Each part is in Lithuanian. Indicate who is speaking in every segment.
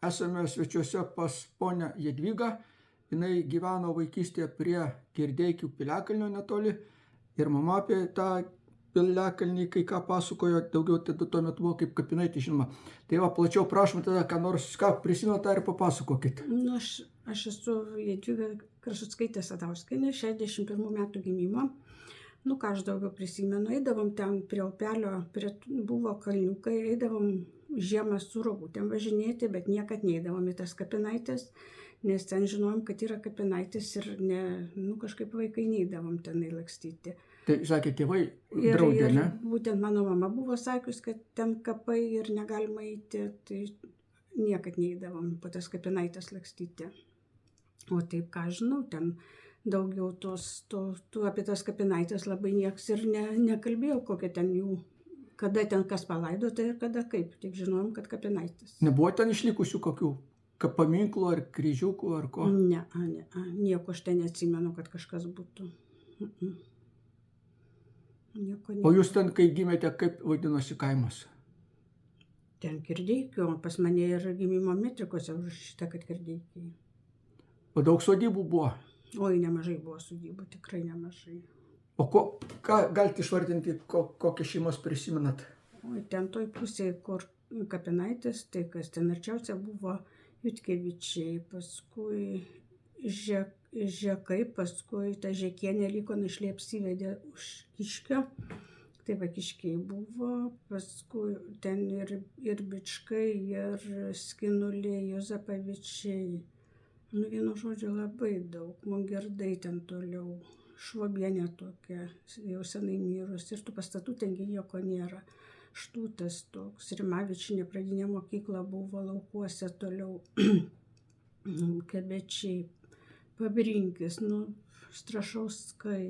Speaker 1: esame svečiuose pas ponę Jadvygą. Jinai gyveno vaikystėje prie Girdeikių piliakalnio netoli ir mama apie tą piliakalnį kai ką pasakojo, daugiau tada tuo metu buvo kaip kapinaitė, žinoma. Tai va, plačiau prašom tada, ką nors prisimenate ir papasakokit.
Speaker 2: Nu, aš esu Jadvyga Krasutskaitė Sadauskienė, 61 metų gimimo. Nu, ką aš daugiau prisimenu, eidavom ten prie upelio, buvo kalniukai, eidavom žiemą su rogutėm važinėti, bet niekad neeidavom į tas kapinaitės, nes ten žinojom, kad yra kapinaitės ir kažkaip vaikai neeidavom tenai lakstyti.
Speaker 1: Tai sakė, tėvai draudė, ne?
Speaker 2: Būtent mano mama buvo sakius, kad ten kapai ir negalima eiti, tai niekad neeidavom po tas kapinaitės lakstyti. O taip, ką žinau, ten daugiau apie tas kapinaitės labai nieks ir nekalbėjau, kokia ten jų, kada ten kas palaidota ir kada kaip, tik žinojom, kad kapinaitės.
Speaker 1: Nebuvo ten išlikusių kokių paminklų ar kryžiukų ar ko?
Speaker 2: Ne, nieko aš ten neatsimenu, kad kažkas būtų. Nieko.
Speaker 1: O jūs ten, kai gimėte, kaip vadinosi kaimas?
Speaker 2: Ten Girdeikių, pas mane ir gimimo metrikose užrašyta, kad Girdeikiai.
Speaker 1: O daug sodybų buvo?
Speaker 2: Oi, nemažai buvo sodybų, tikrai nemažai.
Speaker 1: O ką galite išvardinti, kokią šeimos prisimenat?
Speaker 2: Oi, ten toj pusėje, kur kapinaitės, tai kas ten arčiausia buvo Jutkevičiai, paskui Žekai, paskui ta Žekienė liko našlė apsivedė už Kiškio. Tai va Kiškiai buvo, paskui ten ir Bičkai, ir Skinuliai, Juozapavičiai. Vienu žodžiu labai daug, Mungerdai ten toliau, Švobienė tokia, jau senai mirus, ir tų pastatų tengi nieko nėra. Štutas toks, Rimavičinė pradinė mokykla buvo laukuose toliau, Kebečiai, Pabrinkis, Strašauskai,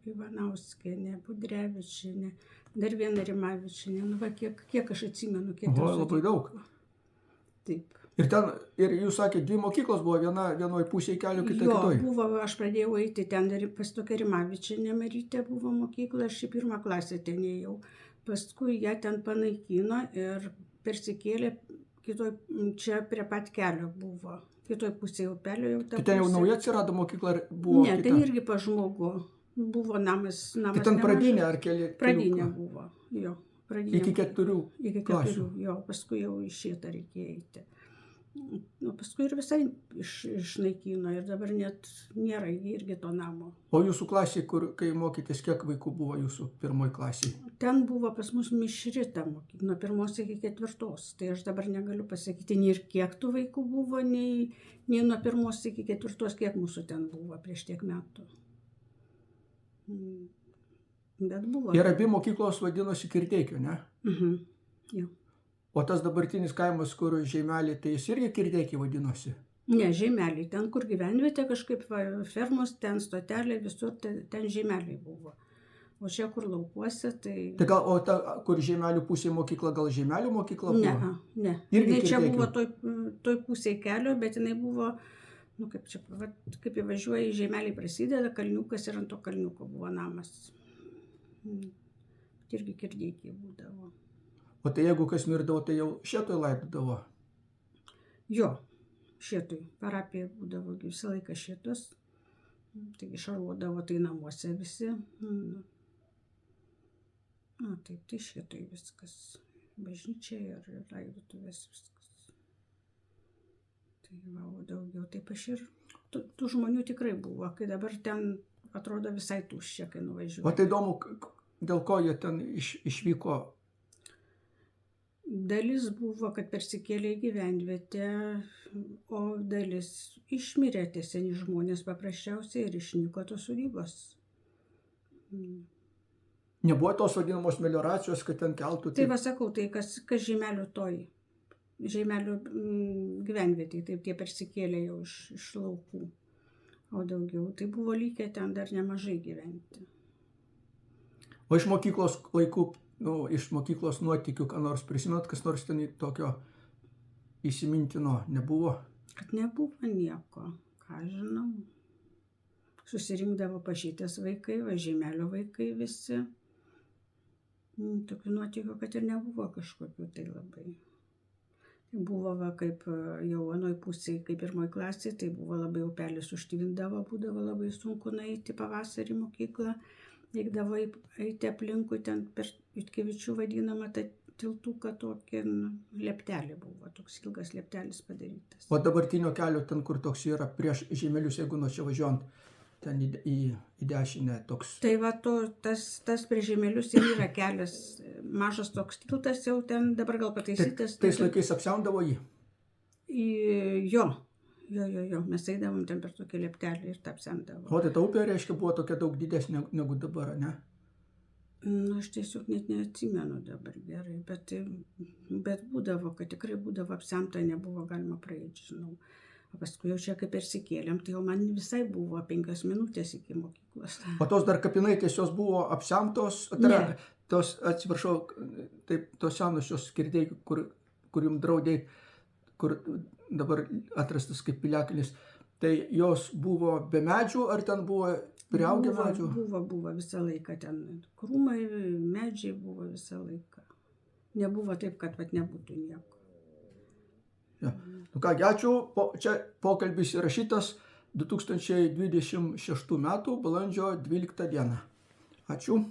Speaker 2: Ivanauskienė, Budrevičienė, dar viena Rimavičinė, kiek aš atsimenu, kiek
Speaker 1: aš labai daug.
Speaker 2: Taip.
Speaker 1: Ir jūs sakėte, dvi mokyklos buvo, vienoj pusėje kelio, kita kitoj.
Speaker 2: Jo, buvo, aš pradėjau eiti ten, pas tokia Rimavičinė Marytė buvo mokykla, aš į 1 klasę ten ėjau. Paskui ją ten panaikino ir persikėlė čia prie pat kelio buvo. Kitoj pusėje upelio jau ta pusė.
Speaker 1: Tai ten jau nauja atsirado mokykla ar buvo kita?
Speaker 2: Ne, ten irgi pas žmogų. Buvo namas
Speaker 1: Tai ten pradinė ar keli?
Speaker 2: Pradinė buvo, jo.
Speaker 1: Iki 4 klasių.
Speaker 2: Jo, paskui jau į šitą reikėjo eiti. Paskui ir visai išnaikino ir dabar net nėra irgi to namo.
Speaker 1: O jūsų klasė, kai mokytės, kiek vaikų buvo jūsų pirmoji klasė?
Speaker 2: Ten buvo pas mus mišri ta mokykla, nuo 1 iki 4. Tai aš dabar negaliu pasakyti nei ir kiek tų vaikų buvo, nei nuo 1 iki 4, kiek mūsų ten buvo prieš tiek metų. Bet buvo.
Speaker 1: Ir abi mokyklos vadinosi Girdeikių, ne?
Speaker 2: Jo.
Speaker 1: O tas dabartinis kaimas, kur Žeimelį, tai jis irgi Girdeikiai vadinosi?
Speaker 2: Ne, Žeimelį, ten kur gyvenvietė kažkaip, fermos, ten stotelė, visur ten Žeimelį buvo. O čia kur laukuose, tai...
Speaker 1: Tai gal, o ta, kur Žeimelių pusėje mokykla, gal Žeimelių mokykla buvo?
Speaker 2: Ne.
Speaker 1: Irgi
Speaker 2: čia buvo toj pusėje kelio, bet jinai buvo, kaip įvažiuoja į Žeimelį prasideda, kalniukas ir ant to kalniuko buvo namas. Irgi Girdeikiai būdavo.
Speaker 1: O tai jeigu kas mirdavo, tai jau šietoj laidodavo?
Speaker 2: Jo, šietoj. Parapija būdavo visą laiką šietos. Taigi šarvodavo tai namuose visi. Taip, tai šietoj viskas. Bažnyčia ir laidotuvės viskas. Tai o daugiau taip aš ir tų žmonių tikrai buvo, kai dabar ten atrodo visai tuščia, kai nuvažiuoju.
Speaker 1: O tai įdomu, dėl ko jie ten išvyko?
Speaker 2: Dalis buvo, kad persikėlė į gyvenvietę, o dalis išmirė tie seni žmonės paprasčiausiai ir išnyko tos sodybos.
Speaker 1: Nebuvo tos vadinamos melioracijos, kad ten keltų?
Speaker 2: Tai va sakau, tai kas Žeimelio toj, Žeimelio gyvenvietėj, taip tie persikėlė jau iš laukų, o daugiau. Tai buvo likę ten dar nemažai gyventi.
Speaker 1: O iš mokyklos laikų, iš mokyklos nuotykių, ką nors prisimenat, kas nors ten tokio įsimintino nebuvo?
Speaker 2: Kad nebuvo nieko, ką žinau. Susirinkdavo Pašytės vaikai, Žeimelio vaikai visi. Tokių nuotykių, kad ir nebuvo kažkokių tai labai. Buvo va, kaip jau anoj pusėje, kaip pirmoji klasė, tai buvo labai upelis užtvindavo, būdavo labai sunku nueiti pavasarį į mokyklą. Reikdavo eiti aplinkui ten per Jutkevičių vadinamą tą tiltuką tokį, leptelį buvo, toks ilgas leptelis padarytas.
Speaker 1: O dabartinio kelio ten, kur toks yra prieš Žemelius, jeigu nuo čia važiuojant, ten į dešinę toks.
Speaker 2: Tai va, tas prie Žemelius ir yra kelias, mažas toks tiltas jau ten, dabar gal pataisytas.
Speaker 1: Tais laikais apsemdavo jį?
Speaker 2: Jo, mes eidavom ten per tokį leptelį ir tą apsemdavo.
Speaker 1: O tai ta upė, reiškia, buvo tokia daug didesnė negu dabar, ne?
Speaker 2: Aš tiesiog net neatsimenu dabar gerai, bet būdavo, kad tikrai būdavo apsemta, nebuvo galima praeiti, žinau. O paskui jau čia kaip persikėlėm, tai jau man visai buvo 5 minutės iki mokyklos.
Speaker 1: O tos dar kapinaitės jos buvo apsemtos?
Speaker 2: Ne.
Speaker 1: Tos, atsiprašau, taip, tos senosios Kirdeikių, kur jums draudė, kur dabar atrastas kaip piliakalnis, tai jos buvo be medžių, ar ten buvo priaugę medžių?
Speaker 2: Buvo visą laiką ten. Krūmai, medžiai buvo visą laiką. Nebuvo taip, kad nebūtų nieko.
Speaker 1: Ja. Nu ką, ačiū. Čia pokalbis įrašytas 2026 metų balandžio 12 dieną. Ačiū.